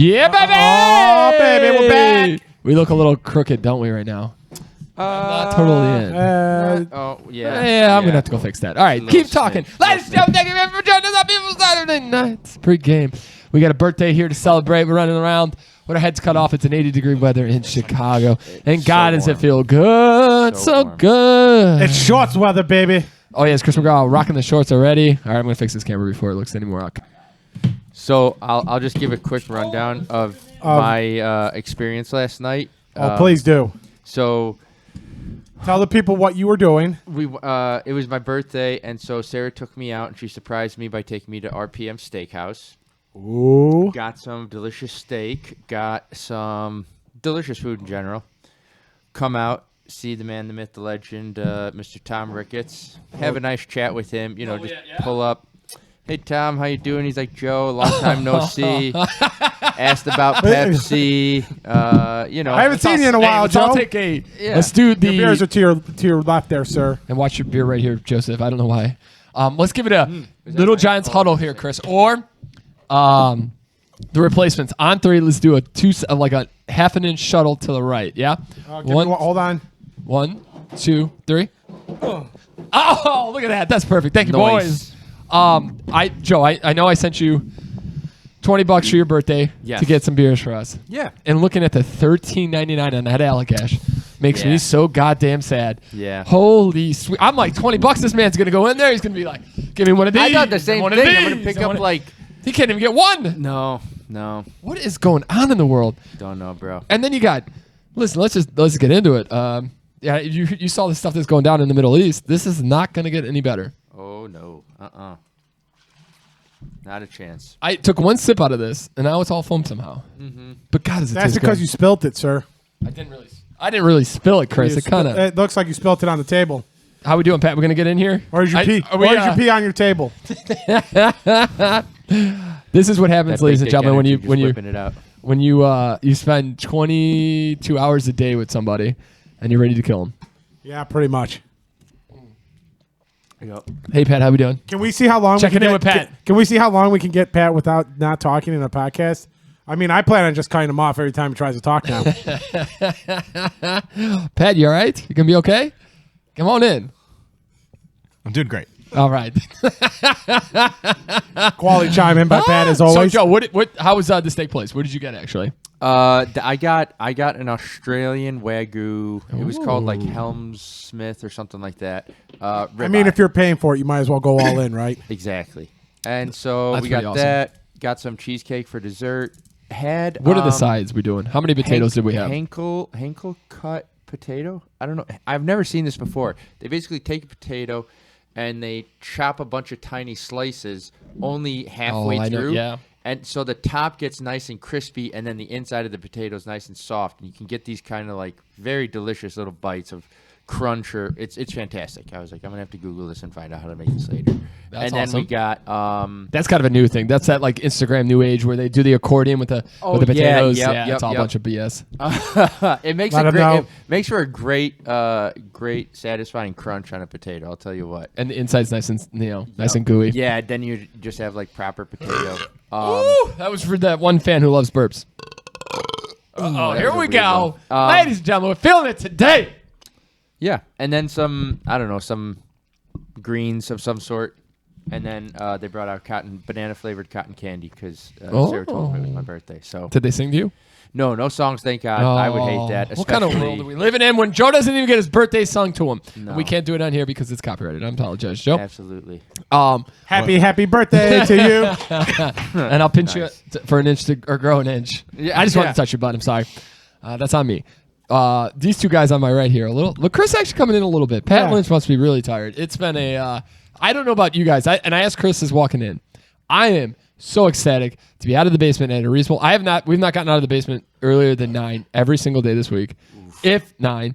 Yeah, baby! Oh, baby, we're back. We look a little crooked, don't we, right now? Not totally in. Yeah. I'm going to have to go fix that. All right, keep talking. Ladies and gentlemen, thank you for joining us on People's Saturday Night Pregame. We got a birthday here to celebrate. We're running around with our heads cut off. It's an 80-degree weather in Chicago. And God, does it feel good. So good. It's shorts weather, baby. Oh, yeah, it's Chris McGraw rocking the shorts already. All right, I'm going to fix this camera before it looks any more rock. So I'll just give a quick rundown of my experience last night. Please do. So tell the people what you were doing. It was my birthday, and so Sarah took me out, and she surprised me by taking me to RPM Steakhouse. Ooh. Got some delicious steak. Got some delicious food in general. Come out, see the man, the myth, the legend, Mr. Tom Ricketts. Have a nice chat with him. You know, pull up. Hey, Tom, how you doing? He's like, Joe, long time no see. Asked about Pepsi. I haven't seen you in a while, Joe. I'll take a. Yeah. Let's do the. Your beers are to your left there, sir. And watch your beer right here, Joseph. I don't know why. Let's give it a Little Giants huddle here, Chris. Or the replacements. On three, let's do a half an inch shuttle to the right. Yeah? Hold on. 1, 2, 3. Oh, look at that. That's perfect. Thank you, Nice. boys. Joe, I know I sent you $20 for your birthday to get some beers for us. Yeah. And looking at the $13.99 on that Allagash makes me so goddamn sad. Yeah. Holy sweet. I'm like, $20, this man's going to go in there. He's going to be like, give me one of these. I thought the same thing. I'm going to pick up like... He can't even get one. No. What is going on in the world? Don't know, bro. And then you got... Listen, let's get into it. You saw the stuff that's going down in the Middle East. This is not going to get any better. Oh, no. Not a chance. I took one sip out of this, and now it's all foam somehow. Mm-hmm. But God, does it That's taste because good. you spilt it, sir. I didn't really spill it, Chris. It looks like you spilt it on the table. How we doing, Pat? We're gonna get in here. Or did you pee? Or did you pee on your table? This is what happens, ladies and gentlemen, when you spend 22 hours a day with somebody, and you're ready to kill them. Yeah, pretty much. Hey, Pat, how we doing? Can we see how long? Checking in with Pat. Can we see how long we can get Pat without not talking in a podcast? I mean, I plan on just cutting him off every time he tries to talk now. Pat, you all right? You gonna be okay? Come on in. I'm doing great. All right. Quality chime in by Pat as always. So, Joe, how was the steak place? What did you get actually? I got an Australian Wagyu. It was called like Helms Smith or something like that. I mean, if you're paying for it, you might as well go all in, right? Exactly. And so That's we got pretty awesome. that. Got some cheesecake for dessert. What are the sides we doing? How many potatoes did we have? Henkel cut potato. I don't know. I've never seen this before. They basically take a potato and they chop a bunch of tiny slices only halfway through. Yeah. And so the top gets nice and crispy, and then the inside of the potato is nice and soft. And you can get these kind of like very delicious little bites of crunch. It's fantastic. I was like, I'm going to have to Google this and find out how to make this later. That's then awesome. we got... that's kind of a new thing. That's that like Instagram new age where they do the accordion with the potatoes. It's all a bunch of BS. It makes it makes for a great satisfying crunch on a potato. I'll tell you what. And the inside's nice and nice and gooey. Yeah, then you just have like proper potato. Ooh, that was for that one fan who loves burps. Here we go, ladies and gentlemen. We're feeling it today. Yeah, and then some greens of some sort. And then they brought out banana-flavored cotton candy because Sarah told me it was my birthday. So did they sing to you? No songs, thank God. I would hate that. What kind of world are we living in when Joe doesn't even get his birthday sung to him? No. We can't do it on here because it's copyrighted. I apologize, Joe. Absolutely. Happy birthday to you. And I'll pinch you for an inch or grow an inch. Yeah, I just wanted to touch your butt. I'm sorry. That's on me. These two guys on my right here, Look, Chris actually coming in a little bit. Pat Lynch must be really tired. It's been I don't know about you guys. I asked Chris as walking in. I am so ecstatic to be out of the basement at a reasonable. We've not gotten out of the basement earlier than 9 every single day this week, if 9.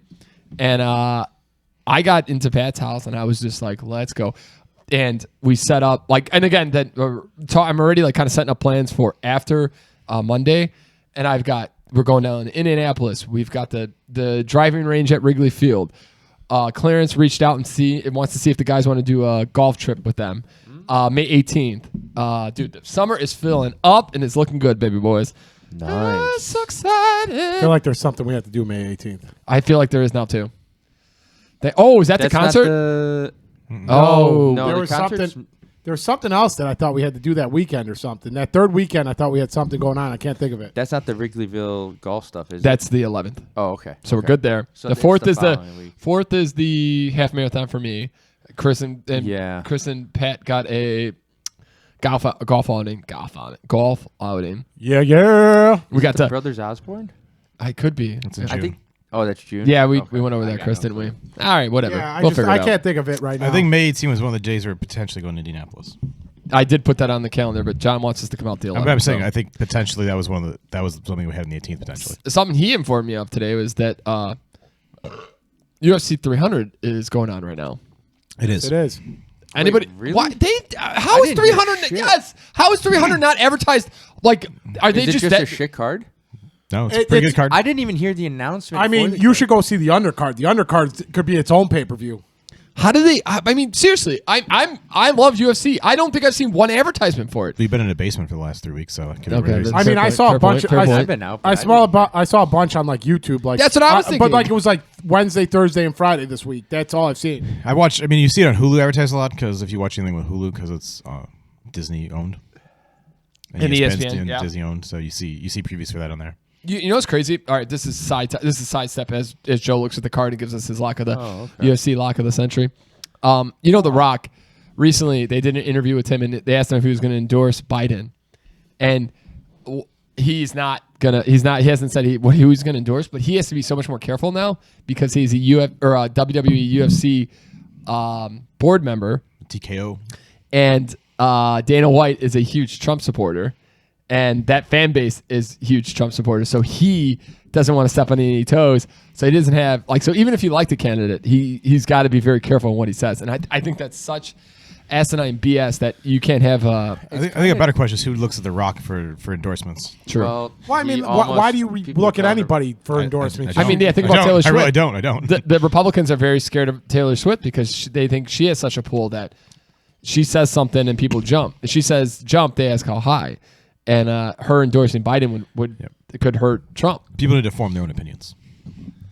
And I got into Pat's house and I was just like, let's go. And we set up and again I'm already like kind of setting up plans for after Monday. And we're going down to Indianapolis. We've got the driving range at Wrigley Field. Clarence reached out and wants to see if the guys want to do a golf trip with them. May 18th. Dude, the summer is filling up and it's looking good, baby boys. Nice. So excited. I feel like there's something we have to do May 18th. I feel like there is now too. Is that That's the concert? No, There the was concert's- something. There was something else that I thought we had to do that weekend or something. That third weekend, I thought we had something going on. I can't think of it. That's not the Wrigleyville golf stuff, is it? That's the 11th. Oh, okay. So we're Okay. good there. So the it's 4th the is the following week. 4th is the half marathon for me. Chris and Yeah. Chris and Pat got a golf outing. Yeah. We got to. Brothers Osborne? I could be. It's in I June. think. Oh, that's June. Yeah, we Okay. went over that, I Chris, got didn't no we? clue. All right, whatever. Yeah, We'll figure it I out. can't think of it right now. I think May 18 was one of the days we're potentially going to Indianapolis. I did put that on the calendar, but John wants us to come out the 11th. I'm saying so. I think potentially that was something we had on the 18th potentially. Something he informed me of today was that UFC 300 is going on right now. It is. It is. Anybody? really? Why how is didn't hear 300? shit. Yes. How is 300 not advertised? Like, are they Is it just just that? a shit card? No, it's a It- pretty it's- good card. I didn't even hear the announcement. I mean, for the you card. should go see the undercard. The undercard could be its own pay-per-view. How do they? I mean, seriously, I love UFC. I don't think I've seen one advertisement for it. We've been in a basement for the last 3 weeks, so it could be Okay, really that's- I mean, Fair I point, saw fair a bunch. point, fair point. I've been out. but I saw a bunch on like YouTube. Like That's what I was thinking. But like it was like Wednesday, Thursday, and Friday this week. That's all I've seen. I mean, you see it on Hulu advertised a lot because if you watch anything with Hulu, because it's Disney owned. And ESPN, yeah. Disney owned, so you see previews for that on there. You know what's crazy? All right, this is sidestep as Joe looks at the card and gives us his lock of the okay. UFC lock of the century. The Rock. Recently, they did an interview with him and they asked him if he was going to endorse Biden, and he hasn't said who he's going to endorse, but he has to be so much more careful now because he's a WWE UFC board member, TKO. and Dana White is a huge Trump supporter, and that fan base is huge Trump supporters. So he doesn't want to step on any toes. So he doesn't have so even if you like the candidate, he's got to be very careful in what he says. And I think that's such asinine BS that you can't have. I think a better question is who looks at The Rock for endorsements. True. Well, Well, I he mean, almost- why do you people look at called him- anybody for endorsements? I mean, yeah, think about Taylor Swift. I don't. The Republicans are very scared of Taylor Swift because they think she has such a pull that she says something and people jump. If she says jump, they ask how high. And her endorsing Biden it could hurt Trump. People need to form their own opinions.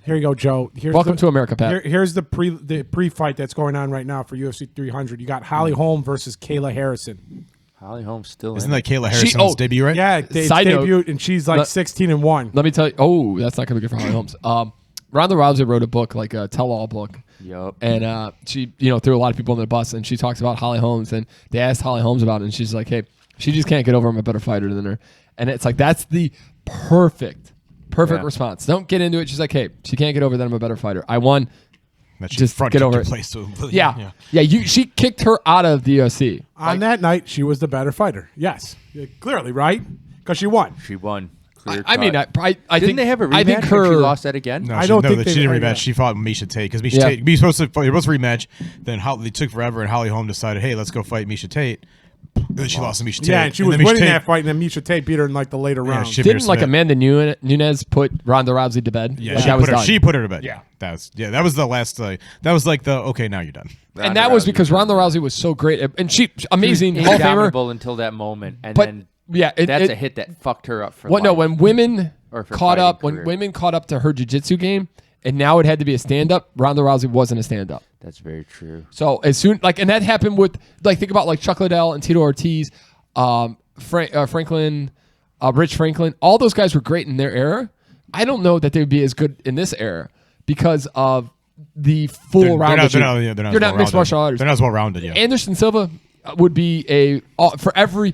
Here you go, Joe. Welcome to America, Pat. Here's the pre-fight that's going on right now for UFC 300. You got Holly Holm versus Kayla Harrison. Holly Holmes still Isn't in. that Kayla Harrison's debut, right? Yeah, it's Side note- debuted, and she's like 16-1. Let me tell you. Oh, that's not going to be good for Holly Holmes. Ronda Rousey wrote a book, like a tell-all book. Yup. And she, threw a lot of people on the bus, and she talks about Holly Holmes, and they asked Holly Holmes about it, and she's like, "Hey, she just can't get over I'm a better fighter than her." And it's like that's the perfect Yeah. response. Don't get into it. She's like, "Hey, she can't get over that I'm a better fighter. I won." That she Just front get kicked over her it. place to- Yeah. She kicked her out of the UFC. On that night, she was the better fighter. Yes, clearly, right? Because she won. She won. I mean, I Didn't think they have a rematch? I think and her she lost that again. No, I she, don't no, think that they- she didn't rematch. yeah. She fought Misha Tate because Misha Yeah. Tate. They were supposed to rematch. Then they took forever, and Holly Holm decided, "Hey, let's go fight Misha Tate." Then she lost to Misha Tate. Yeah, and she was then Misha winning Tate- that fight, and then Misha Tate beat her in like the later rounds. she- didn't like Smith. Amanda Nunez put Ronda Rousey to bed. Yeah, Like, she that was put, her, done. she put her to bed. Yeah. That was the last. That was like the okay. Now you're done. And that was because Ronda Rousey was so great, and she amazing Hall of Famer. Indomitable until that moment, and But then yeah, that's a hit that fucked her up for life. when women Or for caught fighting up, career. when women caught up to her jiu-jitsu game, and now it had to be a stand-up. Ronda Rousey wasn't a stand-up. That's very true. So as soon and that happened with think about like Chuck Liddell and Tito Ortiz, Franklin, Rich Franklin. All those guys were great in their era. I don't know that they would be as good in this era because of the full round. They're not You're not mixed well-rounded. martial artists. They're not as well rounded. Yeah, Anderson Silva would be for every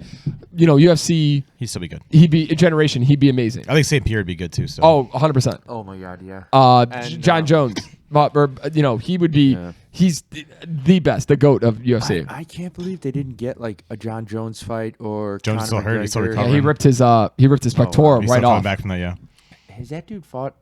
UFC. he'd still be good. He'd be a generation. He'd be amazing. I think St. Pierre would be good too. So. Oh, 100%. Oh my god, yeah. And, John Jones. He would be. Yeah. He's the best, the GOAT of UFC. I can't believe they didn't get like a John Jones fight or Jones Conor still hurt, he's still McGregor. recovering. He ripped his pectoral he's right still coming off. back from that. Yeah, Has that dude fought?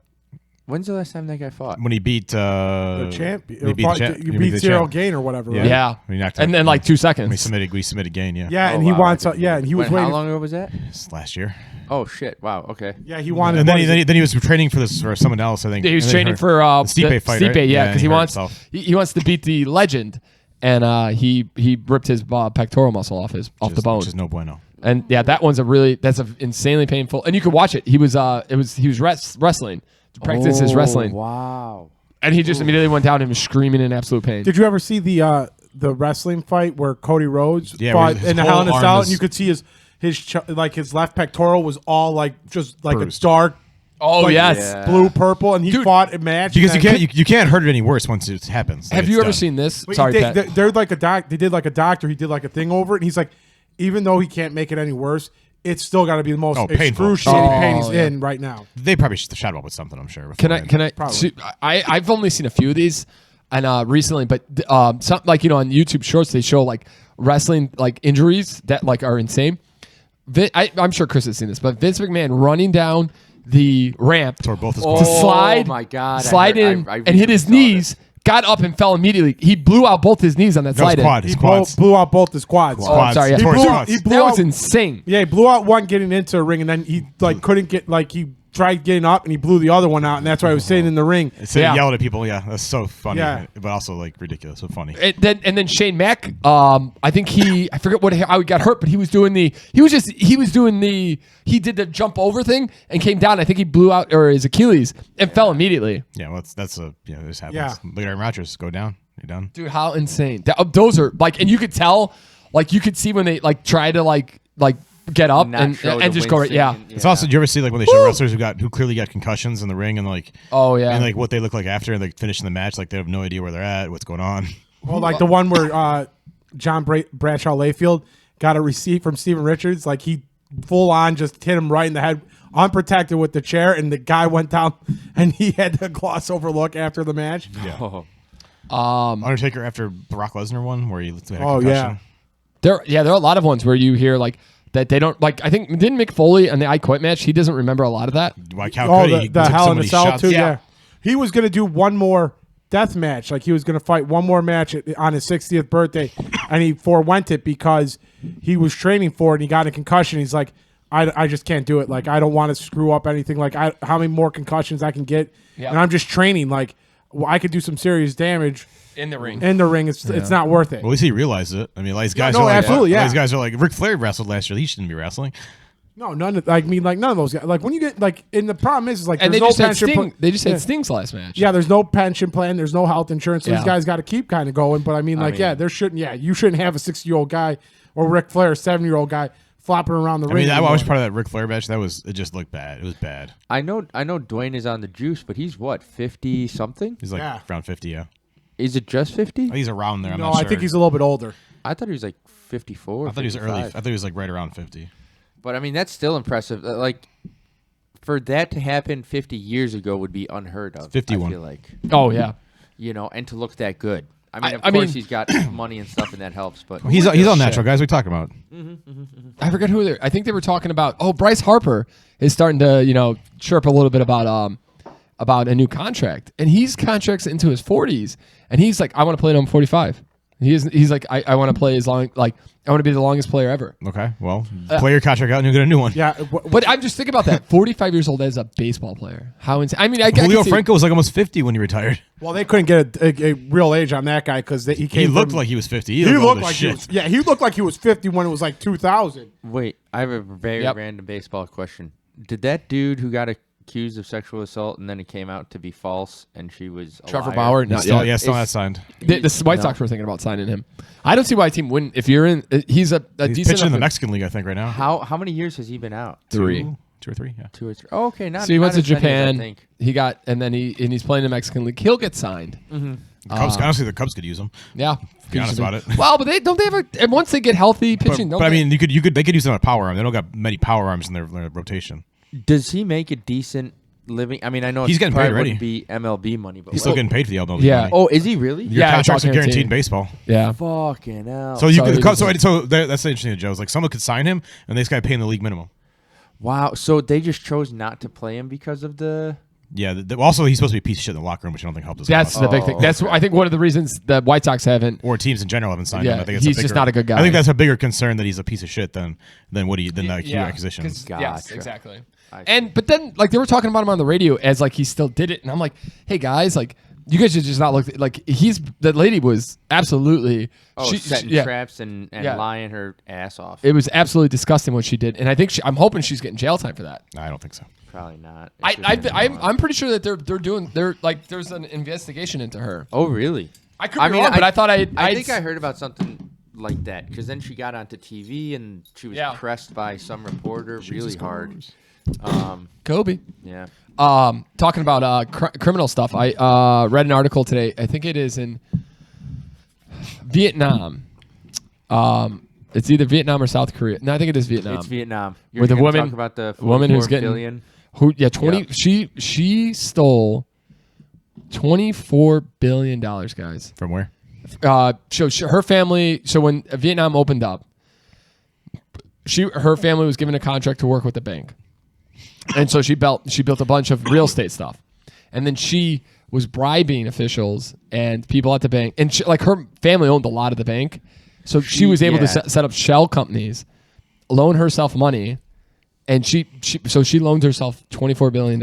When's the last time that guy fought? when he beat The champ. when he beat the champ. You He beat the Cyril champ. Gain or whatever. Yeah. Right? Yeah, When he knocked and out- then like 2 we seconds. submitted Gain. Yeah, Yeah, Oh, and he wow, wants. I didn't Yeah, know. and he was How waiting. long ago was that? It's last year. Oh shit! Wow. Okay. Yeah, he wanted. And then what is it? then he was training for someone else. I think He was And then training hurt. for The Stipe fight, right? Stipe, yeah, and because he hurt wants himself. he wants to beat the legend, and he ripped his pectoral muscle off the bone. Which is no bueno. And yeah, that's a insanely painful. And you could watch it. He was wrestling, practice his wrestling, Wow. and he just immediately went down and was screaming in absolute pain. Did you ever see the wrestling fight where Cody Rhodes fought his in the whole Hell in a arm Cell, is- and you could see his left pectoral was all like just like Bruised. a dark Oh yes. Yeah. blue purple, and he Dude, fought a match Because and you then- can't you can't hurt it any worse once it happens. Like, Have it's you ever done. seen this? But Sorry, he Pat. did, they're like they did like a doctor. He did like a thing over it, and he's like, even though he can't make it any worse, it's still got to be the most painful. excruciating Oh, pain he's yeah. in right now. They probably shot him up with something. I'm sure. Can I? Probably. So, I've only seen a few of these, and recently, but some like on YouTube Shorts they show like wrestling like injuries that like are insane. I'm sure Chris has seen this, but Vince McMahon running down the ramp Tore both his to quads. slide, my God. slide in I and hit his recently saw knees. Got up and fell immediately. He blew out both his knees on that That was slide. quad. He His quads. blew out both his quads. Oh, I'm sorry, yeah. He Tore his blew, quads. he blew That was out, insane. yeah, he blew out one getting into a ring, and then he like couldn't get like he tried getting up, and he blew the other one out, and that's why he was sitting in the ring. So Yeah. he yelled at people. Yeah, that's so funny. Yeah. But also like ridiculous. So funny. And then Shane Mack, I think I forget how he got hurt, but he did the jump over thing and came down. I think he blew out his Achilles and fell immediately. Yeah, well, that's this happens. Yeah. Look at Aaron Rodgers. Go down. You're done. Dude, how insane! Those are like, and you could tell, like you could see when they like try to like get up Not and show and the just go right. wincing Yeah. and- It's also. Do you ever see like when they show wrestlers who clearly got concussions in the ring and like Oh yeah. and like what they look like after and like finishing the match, like they have no idea where they're at, what's going on. Well, like the one where John Bradshaw Layfield got a receipt from Steven Richards, like he full on just hit him right in the head, unprotected with the chair, and the guy went down, and he had to gloss over look after the match. Oh. Undertaker after the Brock Lesnar one where he had a Oh, concussion. yeah. There are a lot of ones where you hear like that they don't like. I think didn't Mick Foley in the I Quit match? He doesn't remember a lot of that. Like how Oh, could the he took Hell so in a many Cell shots. too. Yeah. Yeah, he was gonna do one more death match. Like he was gonna fight one more match on his 60th birthday, and he forewent it because he was training for it and he got a concussion. He's like, I just can't do it. Like I don't want to screw up anything. Like how many more concussions I can get, Yeah. and I'm just training. Like I could do some serious damage In the ring. in the ring. It's not worth it. Well, at least he realized it. I mean, like, these guys no, are like, absolutely, yeah. These guys are like Ric Flair wrestled last year. He shouldn't be wrestling. No, none of none of those guys. Like when you get like, and the problem is like and they there's just no had pension. Sting. They just yeah. had Sting's last match. Yeah, there's no pension plan. There's no health insurance. So Yeah. these guys got to keep kind of going. But I mean, there shouldn't. Yeah, you shouldn't have a 60-year-old guy or Ric Flair, a 70-year-old guy flopping around the I ring. mean, I anymore. watched part of that Ric Flair match. It just looked bad. It was bad. I know Dwayne is on the juice, but he's what, 50 something? He's like Yeah. around 50. Yeah, Is it just 50? he's around there. I'm No, not sure. I think he's a little bit older. I thought he was like 54. I thought he was early. I 55. thought he was like right around 50. But I mean, that's still impressive. Like, for that to happen 50 years ago would be unheard of. 51. I feel like, Oh yeah. and to look that good. I mean, of I course mean- he's got money and stuff, and that helps. But He's all natural, guys. We talking about. I forget who they. I think they were talking about. Oh, Bryce Harper is starting to chirp a little bit about a new contract, and he's contracts into his 40s, and he's like, I want to play till I'm 45. He's like, I want to play as long, like I want to be the longest player ever. Okay, well, play your contract out and you'll get a new one. Yeah, But I'm just thinking about that. 45 years old as a baseball player. How insane! I mean, I Julio can see- Franco was like almost 50 when he retired. well, they couldn't get a real age on that guy because he came. He looked from- like he was 50. he old looked as like shit. he looked like he was 50 when it was like 2000. wait, I have a very Yep. random baseball question. Did that dude who got accused of sexual assault and then it came out to be false and she was a Trevor liar? Bauer. He's Not still, yet. yeah, still Is- not signed. The White Sox were thinking about signing him. I don't see why a team wouldn't. If you're in, he's a He's decent pitching in the enough- Mexican League, I think, right now. How many years has he been out? 3. 2 or 3, yeah. 2 or 3. Oh, okay, not. So he went not to as many as I Japan. think. He got, and then he's playing in the Mexican League. He'll get signed. Cubs, honestly, the Cubs could use him. Yeah, Be honest about it. Well, but they have a. And once they get healthy pitching, But I mean, they could use him on a power arm. They don't got many power arms in their rotation. Does he make a decent living? I mean, I know He's it's getting probably paid already. wouldn't be MLB money, but He's still getting paid for the LW Yeah. money. Oh, is he really? Your Yeah, it's all contracts are guaranteed in guaranteed. baseball. yeah. Fucking hell. So you So could, he so that's the interesting, Joe. It's like someone could sign him, and they just got to pay him the league minimum. Wow. So they just chose not to play him because of the. Yeah. Also, he's supposed to be a piece of shit in the locker room, which I don't think helps. His That's cause. the big thing. That's I think one of the reasons the White Sox haven't. Or teams in general haven't signed Yeah, him. I think it's he's a just bigger- not a good guy. I think that's a bigger concern that he's a piece of shit than the Q acquisition. Yes, Gotcha. exactly. I see. But then like they were talking about him on the radio as like he still did it, and I'm like, hey guys, like You guys should just not look like that lady was absolutely setting traps and lying her ass off. It was absolutely disgusting what she did, and I think I'm hoping she's getting jail time for that. No, I don't think so. Probably not. I'm pretty sure that there's an investigation into her. Oh, really? I could be wrong, but I thought I think I heard about something like that because then she got onto TV and she was pressed by some reporter really hard. Kobe. Yeah. Talking about criminal stuff, I read an article today. I think it is in Vietnam. It's either Vietnam or South Korea. No, I think it is Vietnam. It's Vietnam. Where the woman, talk about the woman who's getting billion? 20. Yep. She stole $24 billion, guys. From where? Her family. So when Vietnam opened up, her family was given a contract to work with the bank. And so she built a bunch of real estate stuff, and then she was bribing officials and people at the bank. And her family owned a lot of the bank, so she was able to set up shell companies, loan herself money, and she loaned herself $24 billion.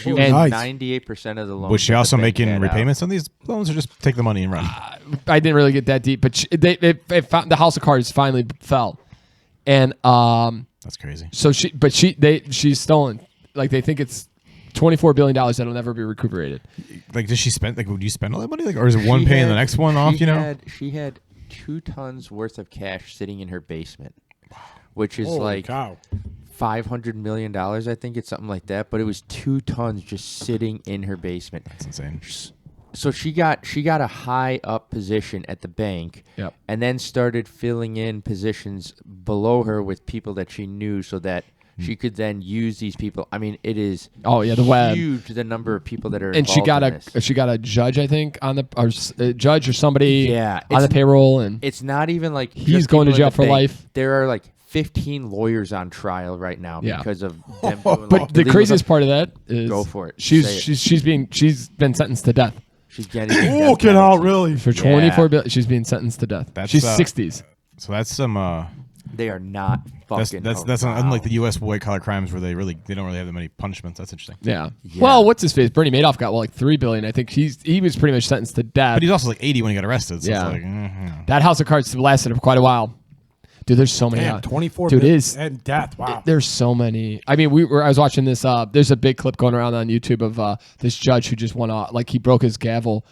She was 98% of the loans. Was she also making repayments on these loans, or just take the money and run? I didn't really get that deep, but they found the house of cards finally fell, and that's crazy. So she's stolen. Like they think it's $24 billion that'll never be recuperated. Like, does she spend? Like, would you spend all that money? Like, or is it one paying the next one off? She had 2 tons worth of cash sitting in her basement, which is $500 million. I think it's something like that. But it was 2 tons just sitting in her basement. That's insane. So she got a high up position at the bank, and then started filling in positions below her with people that she knew, so that she could then use these people. I mean, it is the web, huge the number of people that are and involved she got a judge, I think, on the judge or somebody on the payroll, and it's not even like he's going to jail for life. There are like 15 lawyers on trial right now because of them doing but the craziest part of that is go for it. She's been sentenced to death. She's getting get out really for 24 billion. She's being sentenced to death. She's 60s. So that's some. They are not fucking. That's unlike the U.S. white collar crimes where they don't really have that many punishments. That's interesting. Yeah. Well, what's his face? Bernie Madoff got like $3 billion. I think he was pretty much sentenced to death. But he's also like 80 when he got arrested. So yeah. It's like, that house of cards lasted for quite a while. Dude, there's so many. 24 dude, and death. Wow. There's so many. I mean, I was watching this. There's a big clip going around on YouTube of this judge who just went off. Like he broke his gavel,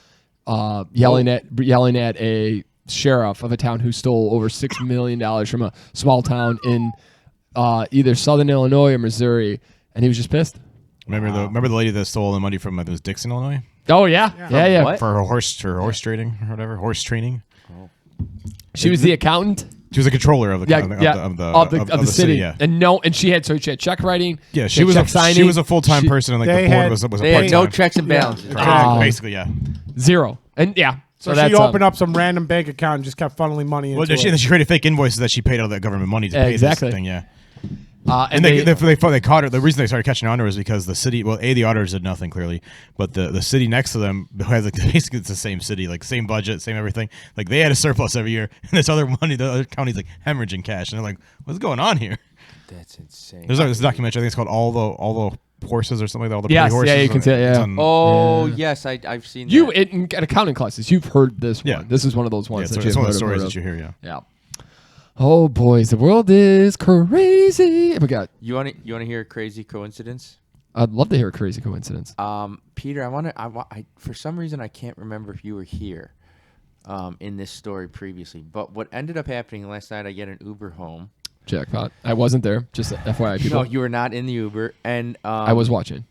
yelling at a sheriff of a town who stole over $6 million from a small town in either southern Illinois or Missouri, and he was just pissed. Remember the lady that stole the money from it was Dixon, Illinois? Oh yeah. What? For her horse trading or whatever, horse training. Oh. She was the accountant. She was a controller of the city. Yeah. And she had check writing. Yeah, she was a full-time person, and like the board was a they part-time. had no checks and balances. Basically, yeah. Zero. And yeah. So she opened up some random bank account and just kept funneling money into it. She created fake invoices that she paid all that government money to pay this thing. Yeah. And they caught her. The reason they started catching on to her is because the city. Well, the auditors did nothing clearly, but the city next to them has basically it's the same city, like same budget, same everything. Like they had a surplus every year, and this other money, the other county's like hemorrhaging cash, and they're like, "What's going on here?" That's insane. There's this documentary. I think it's called all the horses or something like that. All the pretty horses. Yeah, you can see it. Yeah. Yes, I've seen that. At accounting classes, you've heard this one. Yeah. This is one of those ones. It's one of the stories that you hear. Yeah. Yeah. Oh boys, the world is crazy. We got. You want to hear a crazy coincidence? I'd love to hear a crazy coincidence. Peter, I for some reason I can't remember if you were here, in this story previously. But what ended up happening last night, I get an Uber home. Jackpot! I wasn't there. Just FYI, people. No, you were not in the Uber, and I was watching.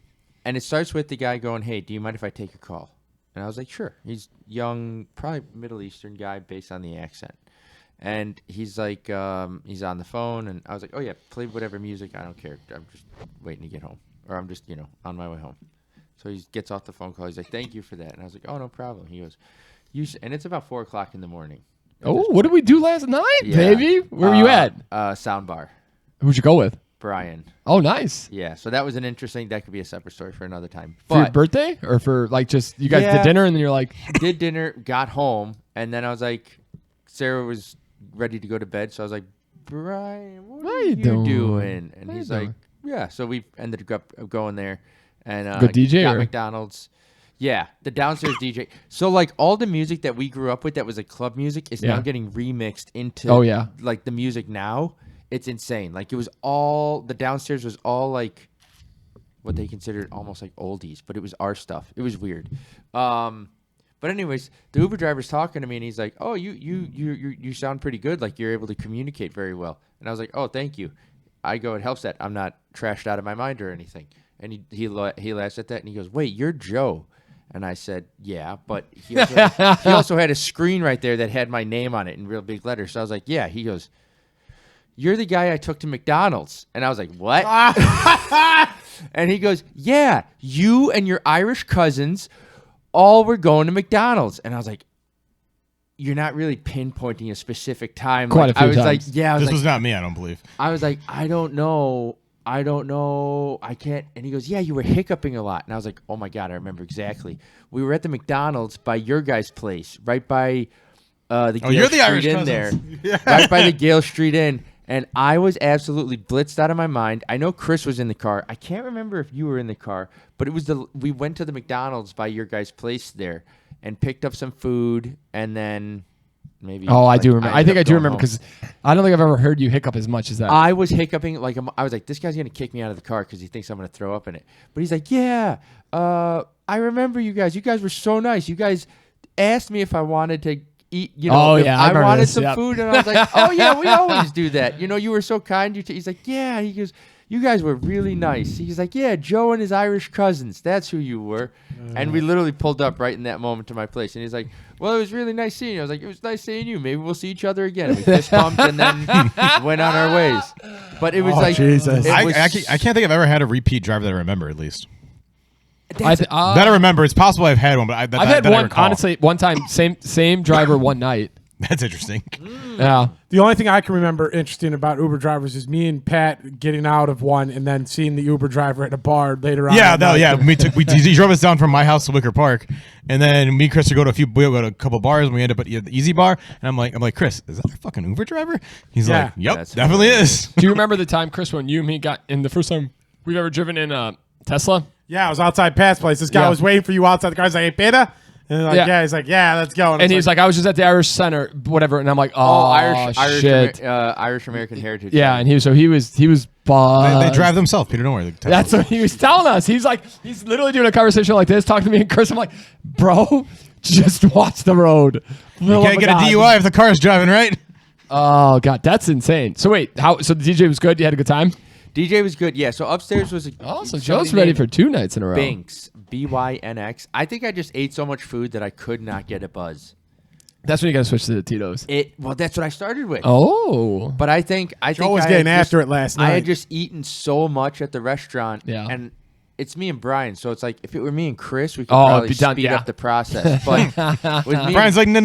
And it starts with the guy going, "Hey, do you mind if I take your call?" And I was like, "Sure." He's young, probably Middle Eastern guy based on the accent. And he's like, he's on the phone, and I was like, "Oh yeah, play whatever music. I don't care. I'm just waiting to get home, or I'm just on my way home." So he gets off the phone call. He's like, "Thank you for that." And I was like, "Oh, no problem." He goes, and it's about 4:00 in the morning. Oh, what did we do last night, baby? Where were you at? Soundbar. Who'd you go with? Brian. Oh, nice. Yeah, so that was an interesting. That could be a separate story for another time. For your birthday, or for like just you guys did dinner, and then you're like, did dinner, got home, and then I was like, Sarah was ready to go to bed, so I was like, Brian, what are you doing? And he's like, yeah. So we ended up going there, and go DJ got or? McDonald's. Yeah, the downstairs DJ. So like all the music that we grew up with that was like club music is now getting remixed into like the music now. It's insane. Like it was all the downstairs was all like what they considered almost like oldies, but it was our stuff. It was weird. But anyways, the Uber driver's talking to me and he's like, "Oh, you sound pretty good. Like you're able to communicate very well." And I was like, "Oh, thank you." I go, "It helps that I'm not trashed out of my mind or anything." And he laughs at that and he goes, "Wait, you're Joe." And I said, "Yeah," but he also had a screen right there that had my name on it in real big letters. So I was like, "Yeah." He goes, "You're the guy I took to McDonald's." And I was like, "What?" And he goes, "Yeah, you and your Irish cousins all were going to McDonald's." And I was like, "You're not really pinpointing a specific time." Quite a few times. Like, "Yeah." This was not me, I don't believe. I was like, I don't know. I can't. And he goes, "Yeah, you were hiccuping a lot." And I was like, "Oh my God, I remember exactly. We were at the McDonald's by your guys' place, right by the Gale you're the Street Irish Inn cousins. there. Right by the Gale Street Inn. And I was absolutely blitzed out of my mind. I know Chris was in the car. I can't remember if you were in the car, but it was we went to the McDonald's by your guys' place there and picked up some food and then maybe. Oh, I do remember. I think I do remember home. because I don't think I've ever heard you hiccup as much as that. I was hiccuping like I was like, this guy's gonna kick me out of the car because he thinks I'm gonna throw up in it. But he's like, "Yeah, I remember you guys. You guys were so nice. You guys asked me if I wanted to eat. You know, if I wanted some food, and I was like, oh yeah, we always do that. You know, you were so kind. He's like, yeah. He goes, you guys were really nice. He's like, yeah, Joe and his Irish cousins. That's who you were. And we literally pulled up right in that moment to my place. And he's like, well, it was really nice seeing you. I was like, it was nice seeing you. Maybe we'll see each other again. And we fist pumped and then went on our ways. But it was Jesus. I can't think I've ever had a repeat driver that I remember, at least. That I remember. It's possible I've had one, but I've had one, honestly, one time, same driver one night. That's interesting. Yeah. The only thing I can remember interesting about Uber drivers is me and Pat getting out of one and then seeing the Uber driver at a bar later on. He drove us down from my house to Wicker Park, and then me and Chris would go to a couple bars, and we ended up at the Easy Bar, and I'm like, "Chris, is that a fucking Uber driver?" He's like, "Yep, definitely is." Do you remember the time, Chris, when you and me got in the first time we've ever driven in a Tesla? Yeah, I was outside Pat's place. This guy was waiting for you outside. The guy's like, "Hey, beta." And he's like, "Yeah, let's go." And he's like, "I was just at the Irish Center, whatever." And I'm like, shit. Irish American Heritage. Yeah, and he was buzzed. They drive themselves, Peter. Don't worry. That's what he was telling us. He's like, he's literally doing a conversation like this, talking to me and Chris. I'm like, bro, just watch the road. You can't get a DUI if the car is driving, right? Oh God, that's insane. So wait, so the DJ was good? You had a good time? DJ was good, yeah. So upstairs was so Joe's ready for 2 nights in a row. Binks, BYNX. I think I just ate so much food that I could not get a buzz. That's when you got to switch to the Tito's. Well, that's what I started with. Oh, but I think Joe was getting after it last night. I had just eaten so much at the restaurant, and it's me and Brian. So it's like if it were me and Chris, we could probably speed up the process. But with me, Brian's like, no.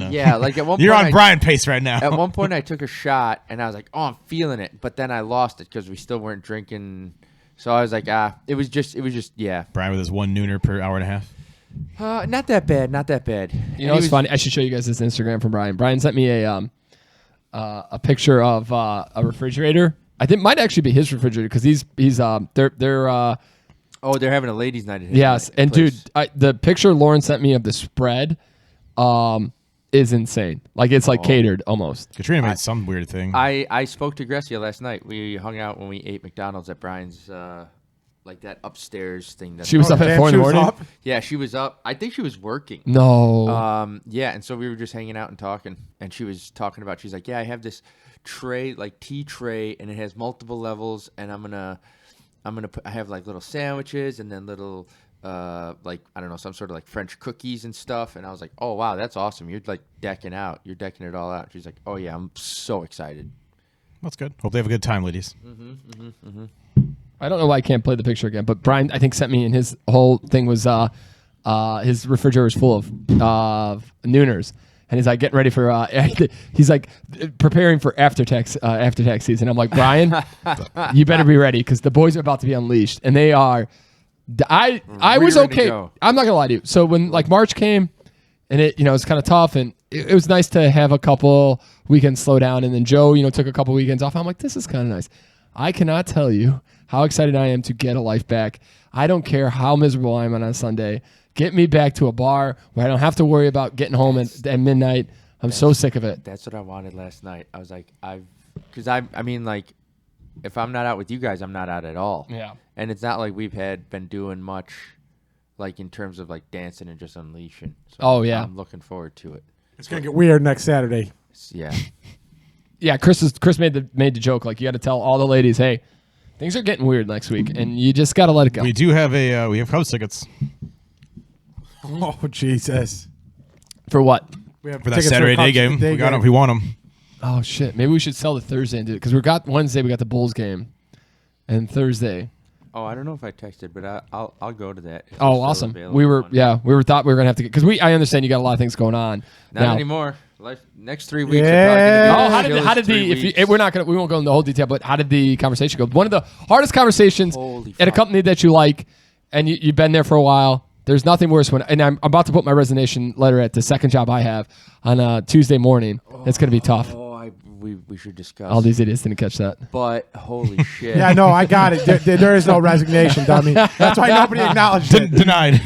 Yeah, like at one point you're on Brian pace right now. At one point, I took a shot and I was like, oh, I'm feeling it. But then I lost it because we still weren't drinking. So I was like, it was just, yeah. Brian with his 1 nooner per hour and a half. Not that bad. You know, it's funny. I should show you guys this Instagram from Brian. Brian sent me a picture of a refrigerator. I think it might actually be his refrigerator because they're they're having a ladies' night at his yes, and place. dude, the picture Lauren sent me of the spread is insane. Like it's like catered almost. Katrina made some weird thing. I spoke to Grecia last night. We hung out when we ate McDonald's at Brian's, like that upstairs thing. She was up at 4 in the morning? Yeah, she was up. I think she was working. No. Yeah, and so we were just hanging out and talking, and she was talking about, she's like, yeah, I have this tray, like tea tray, and it has multiple levels, and I have like little sandwiches and then little like I don't know, some sort of like French cookies and stuff. And I was like, oh wow, that's awesome. You're like decking it all out. She's like, oh yeah, I'm so excited. That's good. Hope they have a good time, ladies. I don't know why I can't play the picture again, but Brian I think sent me, and his whole thing was his refrigerator was full of nooners. And he's like getting ready for he's like preparing for after tax season. I'm like, Brian, you better be ready because the boys are about to be unleashed, and they are. I was okay. I'm not gonna lie to you. So when like March came, and it it's kind of tough, and it was nice to have a couple weekends slow down, and then Joe took a couple weekends off. I'm like, this is kind of nice. I cannot tell you how excited I am to get a life back. I don't care how miserable I am on a Sunday. Get me back to a bar where I don't have to worry about getting home at midnight. I'm so sick of it. That's what I wanted last night. I was like, because I mean, like, if I'm not out with you guys, I'm not out at all. Yeah. And it's not like we've been doing much, like, in terms of, like, dancing and just unleashing. So I'm looking forward to it. It's going to get weird next Saturday. Yeah. Yeah, Chris made the joke, like, you got to tell all the ladies, hey, things are getting weird next week, and you just got to let it go. We do have we have Cubs tickets. Oh, Jesus. For what? We have For that Saturday day game. We got them if we want them. Oh, shit. Maybe we should sell the Thursday and do it, because we got Wednesday, we got the Bulls game, and Thursday. Oh, I don't know if I texted, but I'll go to that. Oh, awesome. We thought we were going to have to get, because I understand you got a lot of things going on. Not anymore. Next 3 weeks. Yeah. How did we won't go into the whole detail, but how did the conversation go? One of the hardest conversations at a company that you like, and you've been there for a while. There's nothing worse and I'm about to put my resignation letter at the second job I have on Tuesday morning. It's going to be tough. We should discuss. All these idiots didn't catch that. But holy shit. Yeah, no, I got it. There is no resignation, dummy. That's why nobody acknowledged it. Denied.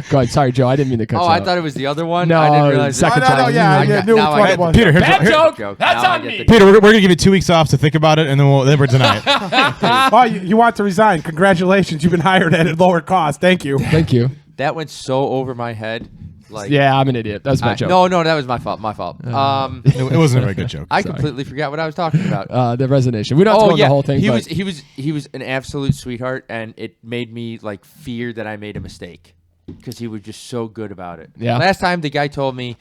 Go ahead. Sorry, Joe. I didn't mean to cut you I out. thought it was the other one. No, I didn't realize. second job. I knew which one it was. Peter, Bad joke. That's on me. Peter, we're going to give you 2 weeks off to think about it, and then we're denied. Oh, you want to resign. Congratulations. You've been hired at a lower cost. Thank you. Thank you. That went so over my head. Like, yeah, I'm an idiot. That was my joke. No, that was my fault. It wasn't a very good joke. I completely forgot what I was talking about. The resignation. We don't have to go into the whole thing. He was an absolute sweetheart, and it made me like fear that I made a mistake because he was just so good about it. Yeah. Last time the guy told me.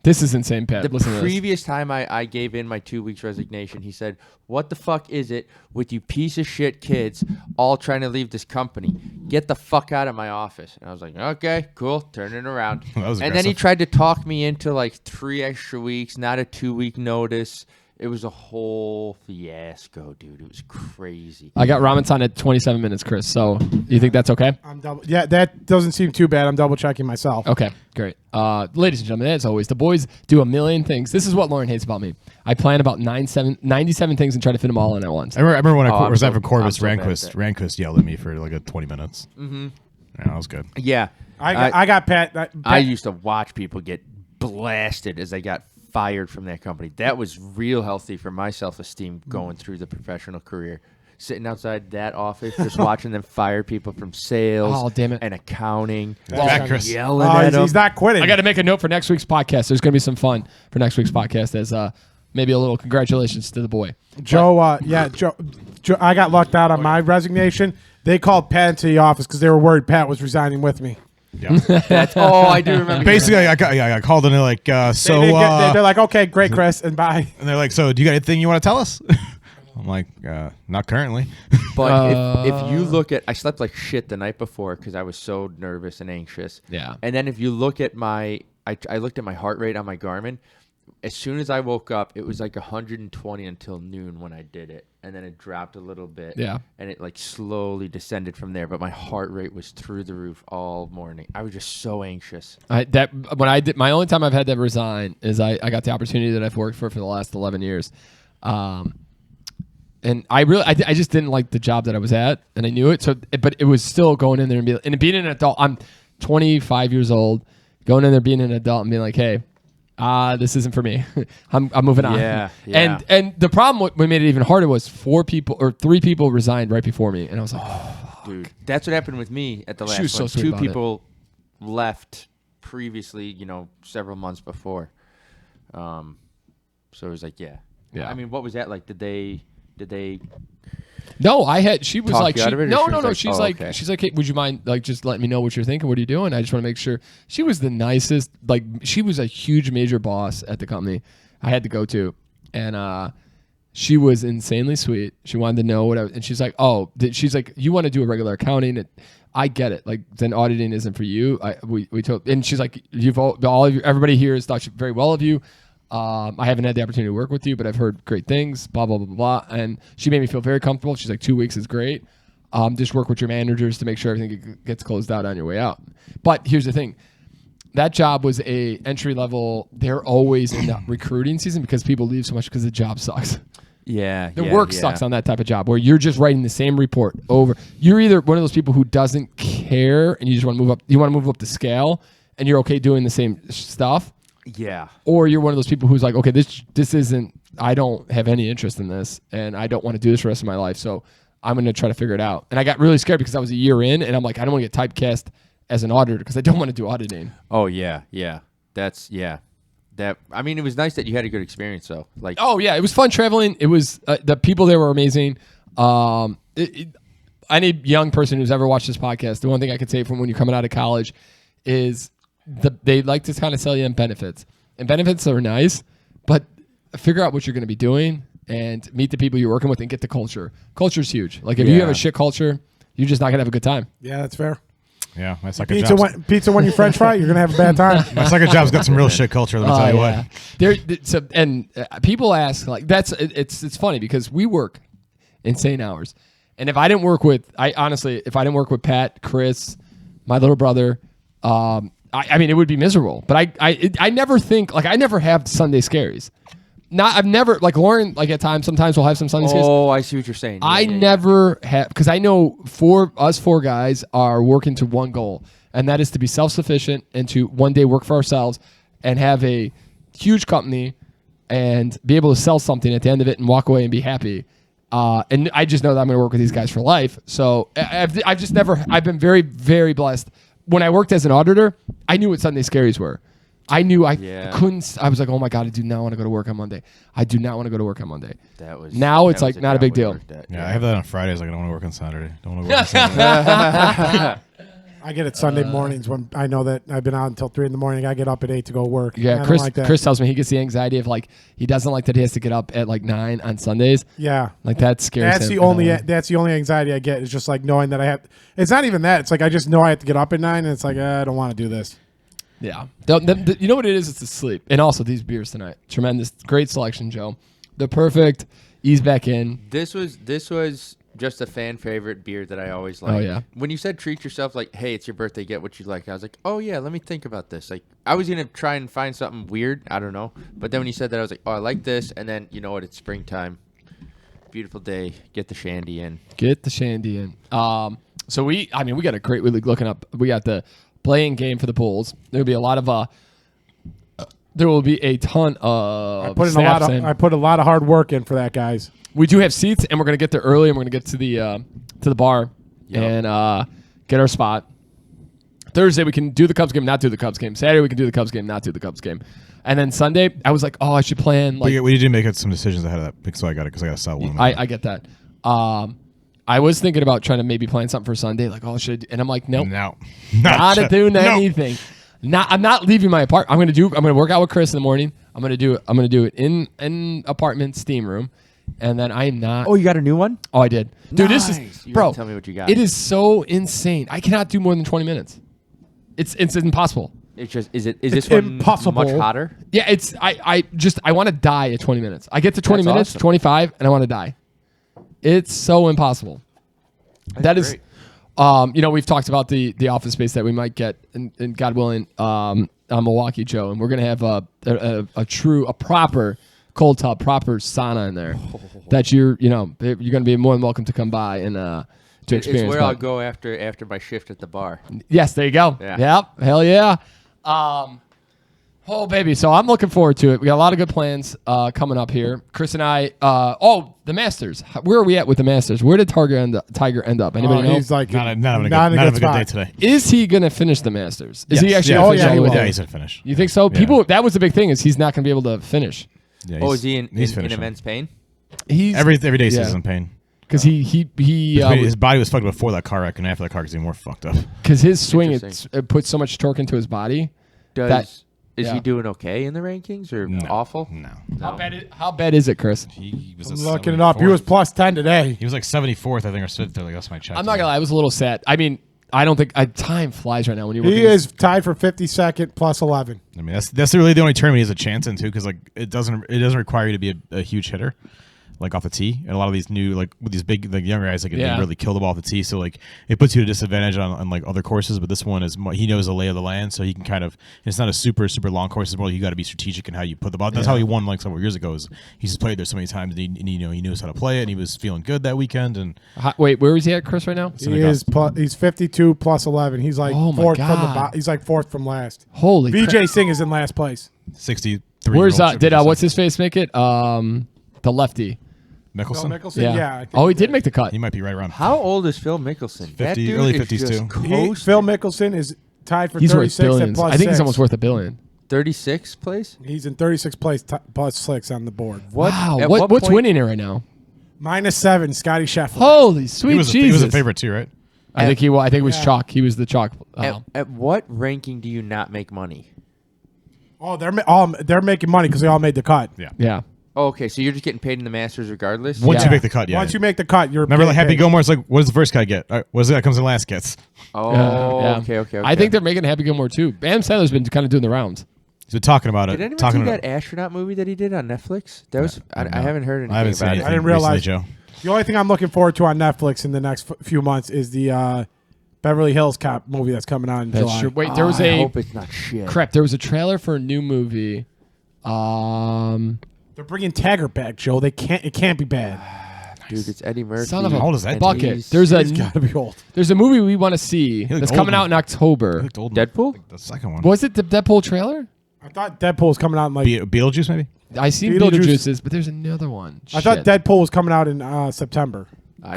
This is insane, Pat. The Listen to previous time I gave in my 2 weeks resignation, he said, "What the fuck is it with you piece of shit kids all trying to leave this company? Get the fuck out of my office." And I was like, "Okay, cool, turn it around." That was and then he aggressive. tried to talk me into like 3 extra weeks, not a 2 week notice. It was a whole fiasco, dude. It was crazy. I got Ramanton at 27 minutes, Chris. So you think that's okay? Yeah, that doesn't seem too bad. I'm double checking myself. Okay, great. Ladies and gentlemen, as always, the boys do a million things. This is what Lauren hates about me. I plan about 97 things and try to fit them all in at once. I remember when I was so- at for Corvus, I'm so bad at that. Rankquist yelled at me for like 20 minutes. Mm-hmm. Yeah, that was good. Yeah. I got Pat. I used to watch people get blasted as they got fired from that company. That was real healthy for my self-esteem going through the professional career. Sitting outside that office, just watching them fire people from sales Oh, damn it. and accounting. Back, Chris. Yelling at them. He's not quitting. I got to make a note for next week's podcast. There's going to be some fun for next week's podcast as maybe a little congratulations to the boy. Joe, Joe, I got lucked out on my resignation. They called Pat into the office because they were worried Pat was resigning with me. Yeah. I do remember. Basically, I got called and they're like, they're like, okay, great, Chris, and bye. and they're like, so do you got anything you want to tell us? I'm like, not currently. But if you look at, I slept like shit the night before because I was so nervous and anxious. Yeah. And then if you look at I looked at my heart rate on my Garmin. As soon as I woke up, it was like 120 until noon when I did it. And then it dropped a little bit. Yeah. And it like slowly descended from there. But my heart rate was through the roof all morning. I was just so anxious. My only time I've had to resign is I got the opportunity that I've worked for the last 11 years. And I just didn't like the job that I was at, and I knew it. So, but it was still going in there and being an adult. I'm 25 years old, going in there being an adult and being like, hey, this isn't for me. I'm moving on. Yeah. And the problem what made it even harder was 3 people resigned right before me, and I was like, dude, that's what happened with me at the last She was one. so sweet 2 about it. people left previously, several months before. So it was like, yeah. I mean, what was that like? Did they? No, she was Talk like, you out of it, or no. she was like, She's oh, like, okay. she's like, hey, would you mind like just letting me know what you're thinking? What are you doing? I just want to make sure. She was the nicest. Like, she was a huge major boss at the company I had to go to, and she was insanely sweet. She wanted to know what and she's like, she's like, you want to do a regular accounting? I get it. Like, then auditing isn't for you. We told, and she's like, everybody here has thought very well of you. I haven't had the opportunity to work with you, but I've heard great things, blah, blah, blah, blah. And she made me feel very comfortable. She's like, 2 weeks is great. Just work with your managers to make sure everything gets closed out on your way out. But here's the thing. That job was a entry level. They're always in the recruiting season because people leave so much because the job sucks. The work sucks on that type of job where you're just writing the same report over. You're either one of those people who doesn't care and you just want to move up. You want to move up the scale and you're okay doing the same stuff. Yeah. Or you're one of those people who's like, okay, this isn't. I don't have any interest in this, and I don't want to do this for the rest of my life. So I'm going to try to figure it out. And I got really scared because I was a year in, and I'm like, I don't want to get typecast as an auditor because I don't want to do auditing. Oh yeah. That I mean, it was nice that you had a good experience though. Like, oh yeah, it was fun traveling. It was the people there were amazing. Any young person who's ever watched this podcast, the one thing I could say from when you're coming out of college is they like to kind of sell you on benefits, and benefits are nice, but figure out what you're going to be doing and meet the people you're working with and get the culture. Culture's huge. Like if you have a shit culture, you're just not going to have a good time. Yeah, that's fair. Yeah, my second job. Pizza when you French fry, you're gonna have a bad time. My second job's got some real shit culture. Let me tell you what. People ask like it's funny because we work insane hours, and if I didn't work with Pat, Chris, my little brother, I mean it would be miserable. But I never think like I never have Sunday scaries. I've never like Lauren like at times sometimes we'll have some Sunday scaries. Oh, I see what you're saying. I never have because I know us four guys are working to one goal, and that is to be self-sufficient and to one day work for ourselves and have a huge company and be able to sell something at the end of it and walk away and be happy. And I just know that I'm going to work with these guys for life. So I've just never. I've been very, very blessed. When I worked as an auditor, I knew what Sunday scaries were. I knew I couldn't. I was like, oh my God, I do not want to go to work on Monday. I do not want to go to work on Monday. Now it's like not a big deal. Yeah, I have that on Fridays. Like I don't want to work on Saturday. Don't want to work on Saturday. I get it Sunday mornings when I know that I've been out until 3 in the morning. I get up at 8 to go work. Yeah, Chris tells me he gets the anxiety of like he doesn't like that he has to get up at like 9 on Sundays. Yeah, like that scares him. That's the only anxiety I get is just like knowing that I have. It's not even that. It's like I just know I have to get up at 9, and it's like I don't want to do this. Yeah. You know what it is? It's the sleep. And also these beers tonight. Tremendous. Great selection, Joe. The perfect ease back in. This was just a fan favorite beer that I always like. Oh, yeah. When you said treat yourself, like, hey, it's your birthday, get what you like. I was like, oh, yeah, let me think about this. Like, I was going to try and find something weird. I don't know. But then when you said that, I was like, oh, I like this. And then, you know what? It's springtime. Beautiful day. Get the shandy in. So we got a great week looking up. We got the playing game for the pools. There will be a lot of there will be a ton of I put a lot of hard work in for that, guys. We do have seats, and we're going to get there early, and we're going to get to the bar and get our spot. Thursday we can do the Cubs game, not do the Cubs game. Saturday we can do the Cubs game, not do the Cubs game. And then Sunday I was like, oh, I should plan like we did make some decisions ahead of that, so I got it because I got to sell one. I get that. I was thinking about trying to maybe plan something for Sunday, like, oh, should I do? And I'm like, nope. No. Not doing anything. I'm not leaving my apartment. I'm gonna work out with Chris in the morning. I'm gonna do it in apartment steam room. And then I'm not. Oh, you got a new one? Oh, I did. Dude, nice. This is you bro. Tell me what you got. It is so insane. I cannot do more than 20 minutes. It's impossible. It's just is this one impossible. Much hotter? Yeah, I want to die at 20 minutes. I get to 20 minutes, awesome. 25, and I want to die. It's so impossible. That's great. We've talked about the office space that we might get, and God willing, on Milwaukee, Joe, and we're gonna have a proper cold tub, proper sauna in there. That you're gonna be more than welcome to come by and to experience. It's where I'll go after my shift at the bar. Yes, there you go. Yeah. Yep, hell yeah. Oh, baby. So I'm looking forward to it. We got a lot of good plans coming up here. Chris and I. The Masters. Where are we at with the Masters? Where did Tiger end up? Anybody know? He's like not having a good day today. Is he going to finish the Masters? Is he actually? Yeah, he's going to finish. You think so? Yeah. People. That was the big thing. Is he's not going to be able to finish? Yeah, is he in immense pain? He's every day he's in pain. Because his body was fucked before that car wreck, and after that car, he's even more fucked up. Because his swing, it puts so much torque into his body. Is he doing okay in the rankings or awful? No. How bad is it, Chris? He was looking it up. He was plus 10 today. He was like 74th, I think, or 5th. That's my check. I'm not gonna lie. I was a little sad. I mean, I don't think time flies right now when you're. He is tied for 52nd plus 11. I mean, that's really the only tournament he has a chance in too, because like it doesn't require you to be a huge hitter. like off the tee, and a lot of these new like with these big like younger guys like they really kill the ball off the tee. So like it puts you at a disadvantage on like other courses. But this one is he knows the lay of the land, so he can kind of. It's not a super long course. It's more like you got to be strategic in how you put the ball. That's how he won like several years ago. He's just played there so many times, and he knows how to play it, and he was feeling good that weekend. And wait, where is he at, Chris, right now? He's 52 plus 11. He's like fourth from the he's like fourth from last. Holy Vijay crap. Singh is in last place. 63. Where's did what's his face make it? The lefty. Mickelson? Phil Mickelson? Yeah. Oh, he did make the cut. He might be right around. How old is Phil Mickelson? 50, that dude early is 50s just too. Phil Mickelson is tied for He's worth 36 at billions. plus I think he's 6. almost worth $1 billion. 36th place? He's in 36th place plus 6 on the board. Wow. At What's point- winning it right now? -7, Scotty Scheffler. Holy sweet Jesus. He was a favorite too, right? I think he was chalk. He was the chalk. At what ranking do you not make money? Oh, they're making money because they all made the cut. Yeah. Oh, okay, so you're just getting paid in the Masters regardless? Once you make the cut, yeah. Once you make the cut, you're remember like Happy paid. Gilmore's like, what does the first guy get? What does that comes in last gets? Oh, Yeah. okay. I think they're making Happy Gilmore too. Adam Sandler's been kind of doing the rounds. He's been talking about it. Did anyone talking see about that astronaut movie that he did on Netflix? That was I haven't heard anything I haven't seen about anything it. I didn't realize- recently, Joe. The only thing I'm looking forward to on Netflix in the next few months is the Beverly Hills Cop movie that's coming out in July. True. Wait, there was I hope it's not shit. crap. There was a trailer for a new movie. They're bringing Taggart back, Joe. It can't be bad. Dude, it's Eddie Murphy. Son of a How old is that and bucket. he's- There's He's got to be old. a movie we want to see looked that's old coming in- out in October. He looked old. Deadpool? Like the second one. Was it the Deadpool trailer? I thought Deadpool was coming out in like. Beetlejuice maybe? I seen Beetlejuice. Beetlejuice's, but there's another one. I thought Shit. Deadpool was coming out in September.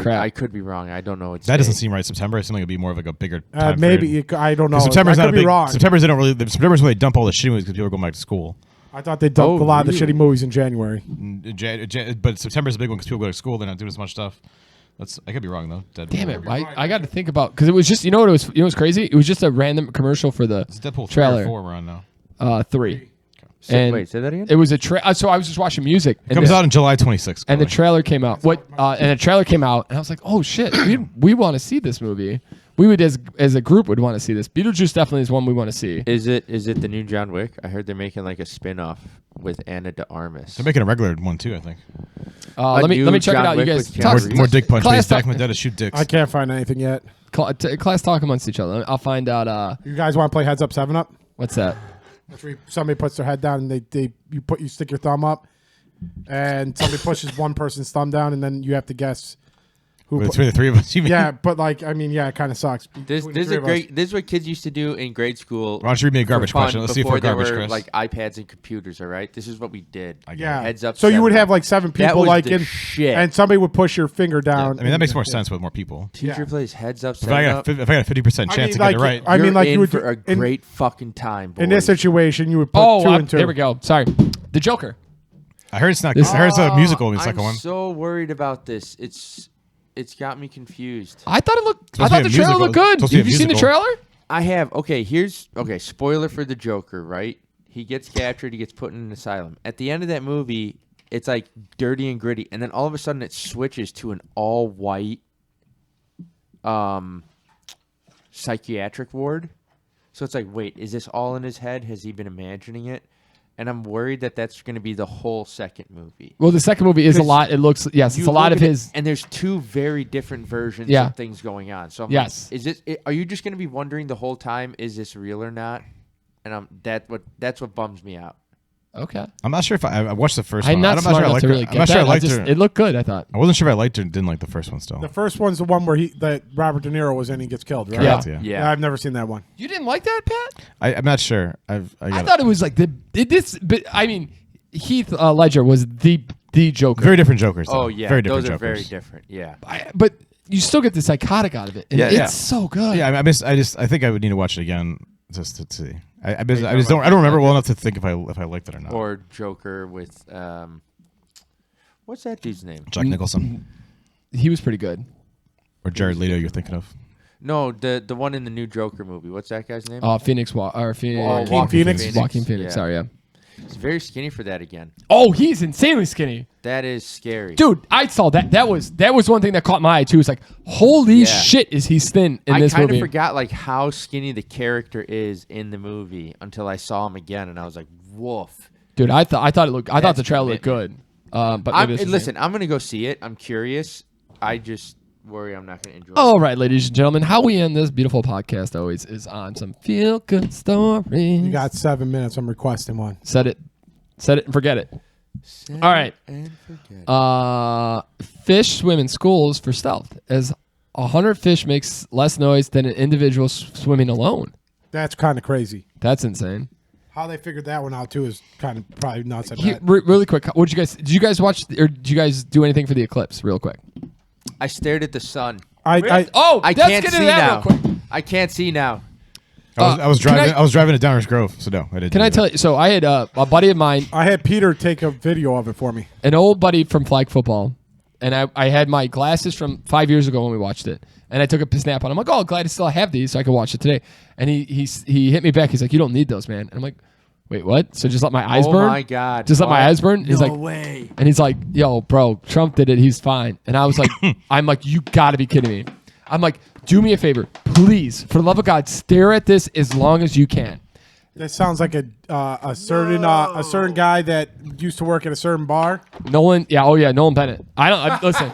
Crap. I could be wrong. I don't know. That doesn't seem right. September. It seems like it'd be more of like a bigger time Maybe frame. I don't know. September's I not could a be big. wrong. September's they don't really. September's when they dump all the shitty movies because people are going back to school. I thought they dumped a lot of the really? shitty movies in January. But September's a big one because people go to school. They're not doing as much stuff. I could be wrong though. Deadpool. Damn it! I got to think about because it was just what's crazy? It was just a random commercial for the It's Deadpool 3 trailer. or 4 we're on now. 3. And wait, say that again? It was a so I was just watching music. It comes out on July 26th. And the trailer came out. And the trailer came out, and I was like, "Oh shit, we want to see this movie. We would as a group would want to see this. Beetlejuice definitely is one we want to see." Is it the new John Wick? I heard they're making like a spin-off with Anna de Armas. They're making a regular one too. I think. Let me check it John out. You Wick guys with talk, Keanu More dick punch. Class He's back talk, from the dead to shoot dicks. I can't find anything yet. class talk amongst each other. I'll find out. You guys want to play Heads Up 7 Up? What's that? That's where somebody puts their head down and you stick your thumb up, and somebody pushes one person's thumb down, and then you have to guess who. Between the three of us, you mean? Yeah, but it kind of sucks. This Between the is three a of us. great. This is what kids used to do in grade school. Why don't you read me a garbage for fun question? Let's see if before we're garbage, there were, Chris. like iPads and computers. All right, this is what we did. Yeah. Heads Up. So you 7 would Up. have like 7 That people was like the in, shit. and somebody would push your finger down. I mean, that makes more sense with more people. Teacher Yeah. plays Heads Up. If I got a 50% chance to get it right, I mean, You're like in you would for a in- great fucking time. Boys. in this situation, you would put 2 and 2. There we go. Sorry, the Joker. I heard it's not. I heard it's a musical in the I'm second one. so worried about this. It's got me confused. I thought it looked. Supposed I to thought be the a trailer musical. looked good. Supposed to be a Have you seen the musical. trailer? I have. Okay, spoiler for the Joker, right? He gets captured, he gets put in an asylum. At the end of that movie, it's like dirty and gritty, and then all of a sudden it switches to an all white psychiatric ward. So it's like, wait, is this all in his head? Has he been imagining it? And I'm worried that that's going to be the whole second movie. Well, the second movie is a 'Cause lot. It looks it's You a lot look of at it, his. and there's 2 very different versions Yeah. of things going on. So I'm Yes. like, are you just going to be wondering the whole time, is this real or not? And that's what bums me out. Okay. I'm not sure if I watched the first I'm one. not smart enough to really I'm get not sure I that. liked her. It looked good. I thought. I wasn't sure if I liked her. Didn't like the first one still. The first one's the one where that Robert De Niro was in. He gets killed. Right? Yeah. Yeah. Yeah. I've never seen that one. You didn't like that, Pat? I'm not sure. I I thought it was like but I mean, Heath Ledger was the Joker. very different Jokers. Though. Oh yeah, very different those are Jokers. very different. Yeah. But you still get the psychotic out of it. And Yeah, it's yeah. so good. Yeah, I think I would need to watch it again just to see. I just don't remember well enough to think if I liked it or not. Or Joker with what's that dude's name? Jack Nicholson He was pretty good. or Jared Leto. You're thinking of? No, the one in the new Joker movie. What's that guy's name? Phoenix Joaquin Phoenix. Joaquin Phoenix. Yeah. Sorry, yeah. He's very skinny for that again. Oh, he's insanely skinny. That is scary. Dude, I saw that. That was one thing that caught my eye too. It's like, holy Yeah. shit, is he thin in I this kind movie? of forgot like how skinny the character is in the movie until I saw him again, and I was like, "Woof!" Dude, I thought the trailer looked commitment. good. But maybe listen, I'm gonna go see it. I'm curious. I just worry I'm not gonna enjoy it. All right, ladies and gentlemen, how we end this beautiful podcast always is on some feel good stories. You got 7 minutes. I'm requesting one. Set it and forget it. Set All right. and forget. Fish swim in schools for stealth, as 100 fish makes less noise than an individual swimming alone. That's kind of crazy. That's insane. How they figured that one out too is kind of probably nuts. Really quick, what did you guys watch, or did you guys do anything for the eclipse? Real quick. I stared at the sun. I can't get into see that now. real quick. I can't see now. I was driving to Downers Grove, so no, I didn't. Can I tell you? So I had a buddy of mine, I had Peter take a video of it for me. an old buddy from flag football, and I had my glasses from 5 years ago when we watched it, and I took a snap on. I'm like, oh, glad I still have these, so I can watch it today. And he hit me back. He's like, you don't need those, man. And I'm like, wait, what? So just let my eyes burn? Oh my God! Just let my eyes burn? He's No like, way. and he's like, yo, bro, Trump did it. He's fine. And I was like, I'm like, you got to be kidding me. I'm like, do me a favor, please, for the love of God, stare at this as long as you can. That sounds like a certain guy that used to work at a certain bar. Nolan, Nolan Bennett. Listen,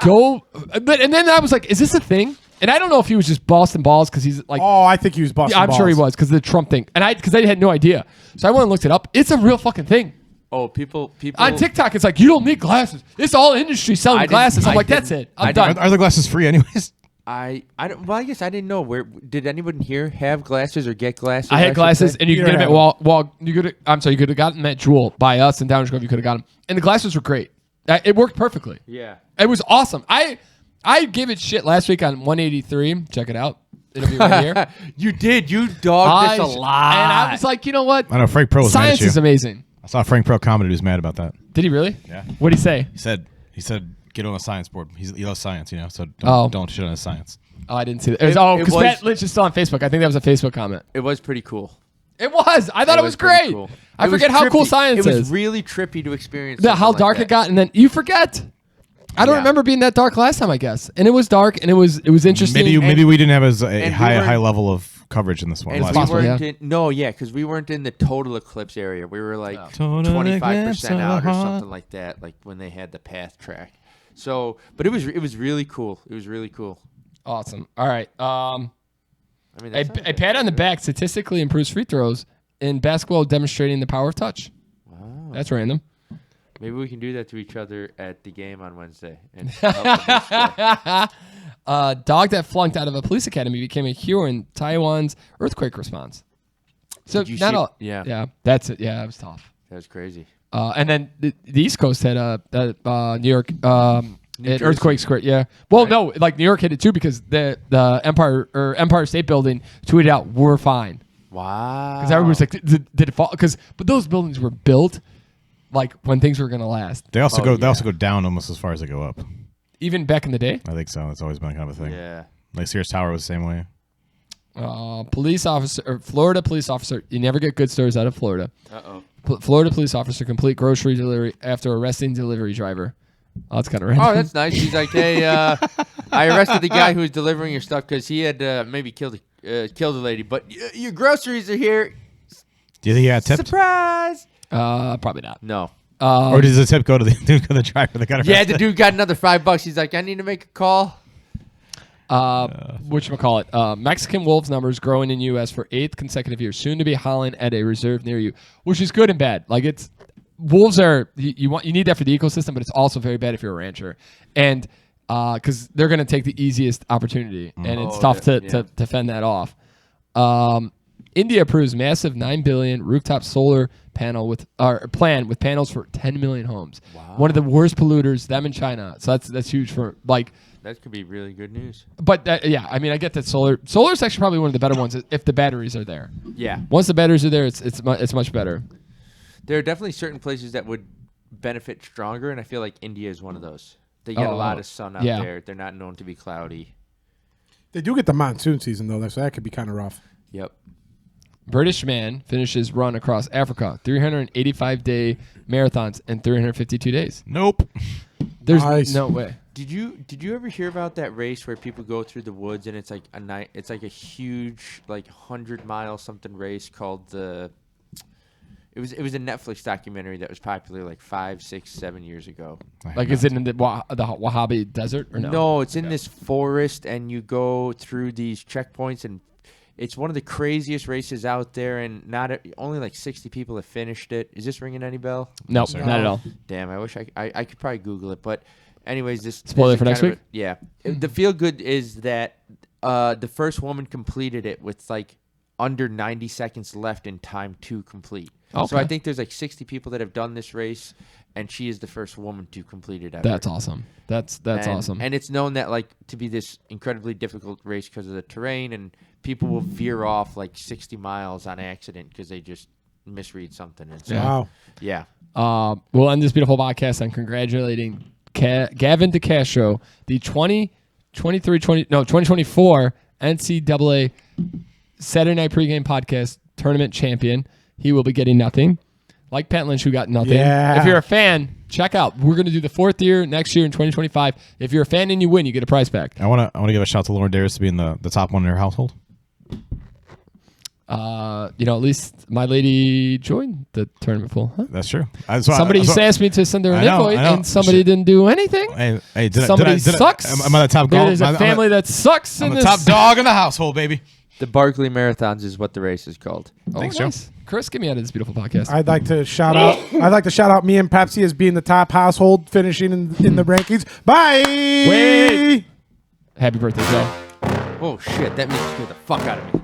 go. But and then I was like, is this a thing? And I don't know if he was just busting balls because he's like, Oh, I think he was busting I'm balls. sure he was because of the Trump thing. And because I had no idea, so I went and looked it up. It's a real fucking thing. Oh, people On TikTok, it's like, you don't need glasses. It's all industry selling glasses. I'm like, that's it. I'm done. Are the glasses free anyways? I guess I didn't know. Where did anyone here have glasses or get glasses? I had glasses, and you could Peter get them had at you could have gotten them at Jewel by us in Downers Grove. You could have got them, and the glasses were great. It worked perfectly. Yeah. It was awesome. I gave it shit last week on 183. Check it out. It'll be right here. You did. You dogged this a lot. And I was like, you know what? I know Frank Pro was mad at Science you. is amazing. I saw Frank Pro comment who was mad about that. Did he really? Yeah. What did he say? He said get on the science board. He loves science, so Oh. don't shit on his science. Oh, I didn't see that. It Because was- Pat Lynch is still on Facebook. I think that was a Facebook comment. It was pretty cool. It was. I thought it was pretty great. cool. I It was forget how cool trippy. science It was is. really trippy to experience. How something dark like it got, and then you forget. I don't Yeah. remember being that dark last time, I guess. And it was dark, and it was interesting. Maybe we didn't have a and we high weren't- level of coverage in this one. And last we time. possible, weren't yeah. because we weren't in the total eclipse area. We were like Total 25% out or eclipse, something like that, like when they had the path track. So, but it was really cool. It was really cool. Awesome. All right. I mean, A pat on the back statistically improves free throws in basketball, demonstrating the power of touch. Wow. That's random. Maybe we can do that to each other at the game on Wednesday. And help them score. Dog that flunked out of a police academy became a hero in Taiwan's earthquake response. So Did you not see- all. yeah. That's it. Yeah, it was tough. That was crazy. And then the East Coast had New York Jersey. earthquake square. Yeah. Well, no, like New York hit it too because the Empire State Building tweeted out, "We're fine." Wow. Because everyone was like, "Did it fall?" But those buildings were built like when things were gonna last. They also Oh, They also go down almost as far as they go up. Even back in the day. I think so. It's always been kind of a thing. Yeah. Like Sears Tower was the same way. Florida police officer. You never get good stories out of Florida. Florida police officer complete grocery delivery after arresting delivery driver. Oh, that's kind of random. Oh, that's nice. He's like, hey, I arrested the guy who was delivering your stuff because he had maybe killed a lady, but your groceries are here. Do you think he got tipped? Surprise! Probably not. No. Or does the tip go to the driver that got arrested? Yeah, the dude got another $5. He's like, I need to make a call. Whatchamacallit? Mexican wolves numbers growing in U.S. for 8th consecutive year, soon to be howling at a reserve near you, which is good and bad. Like wolves are you need that for the ecosystem, but it's also very bad if you're a rancher, and because they're going to take the easiest opportunity, and it's tough to fend that off. India approves massive $9 billion rooftop solar panel plan with panels for 10 million homes. Wow. One of the worst polluters, them in China. So that's huge for like. That could be really good news. But I mean, I get that solar is actually probably one of the better ones if the batteries are there. Yeah. Once the batteries are there, it's much better. There are definitely certain places that would benefit stronger, and I feel like India is one of those. They get a lot of sun out there. They're not known to be cloudy. They do get the monsoon season though, so that could be kind of rough. Yep. British man finishes run across Africa, 385-day marathons in 352 days. Nope. There's Nice. no way. Did you ever hear about that race where people go through the woods and it's like a huge like 100-mile something race called the It was a Netflix documentary that was popular like 5, 6, 7 years ago. Like, is it in the Wahhabi desert or no? No, it's in this forest, and you go through these checkpoints, and it's one of the craziest races out there, and only like 60 people have finished it. Is this ringing any bell? No, not at all. Damn, I wish I could probably Google it, but anyways, this spoiler for next week. Yeah, the feel good is that the first woman completed it with like under 90 seconds left in time to complete. Okay. So I think there's like 60 people that have done this race, and she is the first woman to complete it ever. That's awesome. That's awesome. And it's known that like to be this incredibly difficult race because of the terrain, and people will veer off like 60 miles on accident because they just misread something. And so, wow. Yeah. We'll end this beautiful podcast on congratulating Gavin DeCastro, the 2024 NCAA Saturday Night Pregame Podcast tournament champion. He will be getting nothing. Like Pat Lynch, who got nothing. Yeah. If you're a fan, check out. We're going to do the 4th year next year in 2025. If you're a fan and you win, you get a prize back. I want to give a shout out to Lauren Darius to being the top one in her household. At least my lady joined the tournament pool. Huh? That's true. Somebody asked me to send her an invite, and somebody didn't do anything. Hey, somebody sucks. Am I the top dog? There's a family that sucks. I'm the top dog in the household, baby. The Barkley Marathons is what the race is called. Thanks, nice. Joe. Chris, get me out of this beautiful podcast. I'd like to shout out me and Pepsi as being the top household, finishing in the rankings. Bye. Wait. Happy birthday, Joe. Oh shit! That means you scared the fuck out of me.